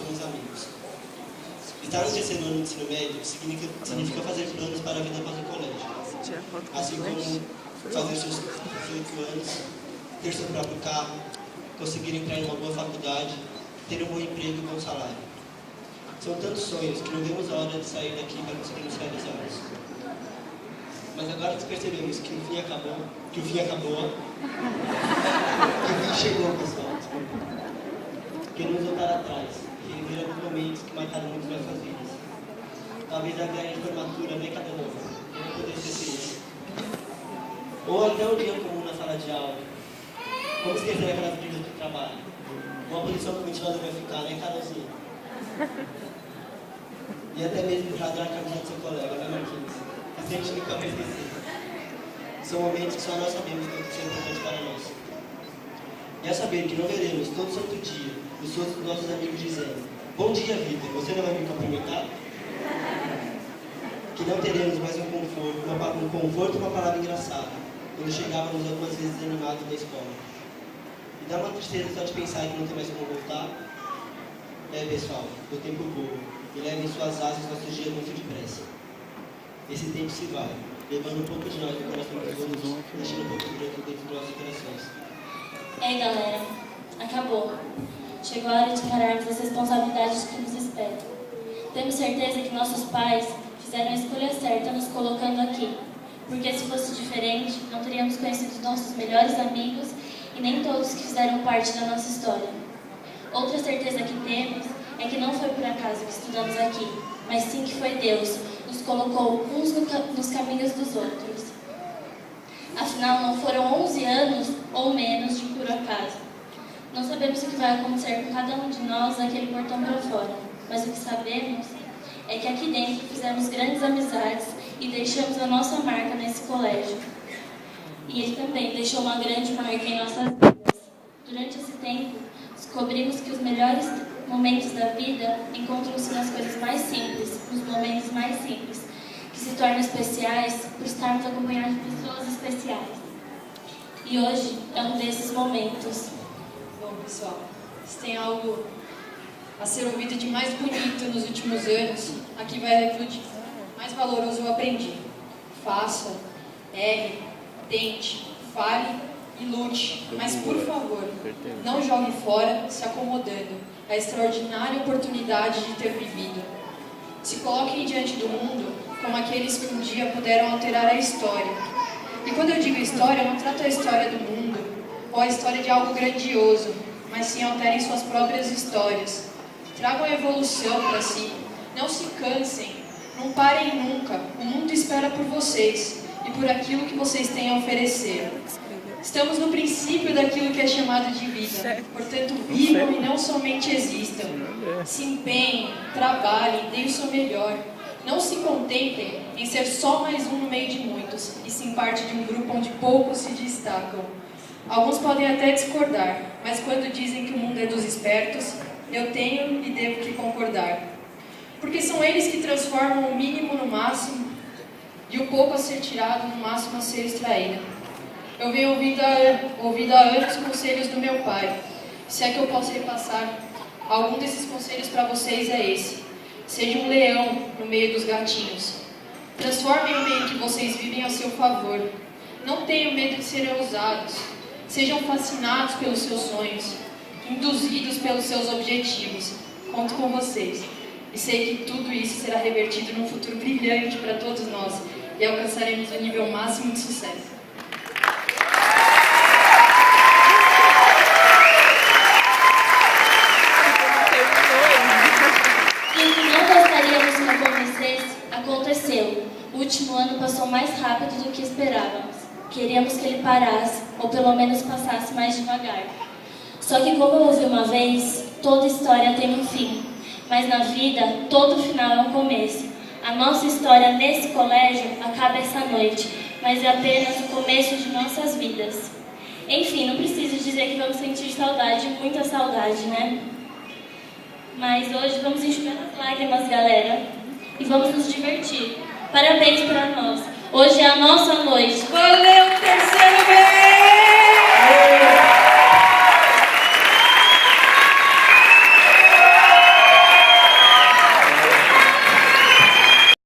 com os amigos. Estar no terceiro ano do ensino médio significa fazer planos para a vida após o colégio. Assim como fazer seus 18 anos, ter seu próprio carro, conseguir entrar em uma boa faculdade, ter um bom emprego e bom salário. São tantos sonhos que não vemos a hora de sair daqui para conseguirmos realizá-los. Mas agora que percebemos que o fim acabou, que o fim chegou, pessoal, queremos voltar atrás e rever alguns momentos que marcaram muito nossas vidas. Talvez a viagem de formatura na cada novo, eu não poder esquecer isso. Ou até um dia comum na sala de aula. Como esquecer aquelas brigas do trabalho? Uma posição que o ventilador vai ficar, né, Carolzinha? E até mesmo rasgar a camisa do seu colega, né, Marquinhos? Que sempre nunca vai esquecer. São momentos que só nós sabemos que são importantes para nós. E é saber que não veremos todo santo dia os nossos amigos dizendo: bom dia, vida, você não vai me cumprimentar? Que não teremos mais um conforto e uma palavra engraçada, quando chegávamos algumas vezes animados da escola. E dá uma tristeza só de pensar que não tem mais como voltar. Pessoal, o tempo voa e leva em suas asas nossos dias muito depressa. Esse tempo se vai, levando um pouco de nós no coração dos outros, deixando um pouco de branco dentro dos nossos corações. Galera, acabou. Chegou a hora de encararmos as responsabilidades que nos esperam. Temos certeza que nossos pais fizeram a escolha certa nos colocando aqui, porque se fosse diferente, não teríamos conhecido nossos melhores amigos e nem todos que fizeram parte da nossa história. Outra certeza que temos é que não foi por acaso que estudamos aqui, mas sim que foi Deus, nos colocou uns nos caminhos dos outros. Afinal, não foram 11 anos ou menos de puro acaso. Não sabemos o que vai acontecer com cada um de nós naquele portão para fora, mas o que sabemos é que aqui dentro fizemos grandes amizades e deixamos a nossa marca nesse colégio. E ele também deixou uma grande marca em nossas vidas. Durante esse tempo, descobrimos que os melhores momentos da vida encontram-se nas coisas mais simples, nos momentos mais simples, que se tornam especiais por estarmos acompanhados de pessoas especiais. E hoje é um desses momentos. Bom, pessoal, se tem algo a ser ouvido de mais bonito nos últimos anos, aqui vai aquilo de mais valoroso eu aprendi. Faça, erre, tente, fale e lute, mas por favor, não jogue fora se acomodando a extraordinária oportunidade de ter vivido. Se coloquem diante do mundo como aqueles que um dia puderam alterar a história. E quando eu digo história, eu não trato a história do mundo ou a história de algo grandioso, mas sim alterem suas próprias histórias. Tragam a evolução para si. Não se cansem. Não parem nunca. O mundo espera por vocês e por aquilo que vocês têm a oferecer. Estamos no princípio daquilo que é chamado de vida. Portanto, vivam e não somente existam. Se empenhem, trabalhem, deem o seu melhor. Não se contentem em ser só mais um no meio de muitos, e sim parte de um grupo onde poucos se destacam. Alguns podem até discordar, mas quando dizem que o mundo é dos espertos, eu tenho e devo que concordar. Porque são eles que transformam o mínimo no máximo e o pouco a ser tirado no máximo a ser extraído. Eu venho ouvindo há anos conselhos do meu pai. Se é que eu posso repassar algum desses conselhos para vocês, é esse. Seja um leão no meio dos gatinhos. Transformem o meio que vocês vivem a seu favor. Não tenham medo de serem ousados. Sejam fascinados pelos seus sonhos, induzidos pelos seus objetivos. Conto com vocês. E sei que tudo isso será revertido num futuro brilhante para todos nós e alcançaremos o nível máximo de sucesso. Aconteceu. O último ano passou mais rápido do que esperávamos. Queríamos que ele parasse, ou pelo menos passasse mais devagar. Só que, como eu ouvi uma vez, toda história tem um fim. Mas na vida, todo final é um começo. A nossa história nesse colégio acaba essa noite, mas é apenas o começo de nossas vidas. Enfim, não preciso dizer que vamos sentir saudade, muita saudade, né? Mas hoje vamos enxugar as lágrimas, galera. E vamos nos divertir. Parabéns para nós. Hoje é a nossa noite. Valeu, pessoal!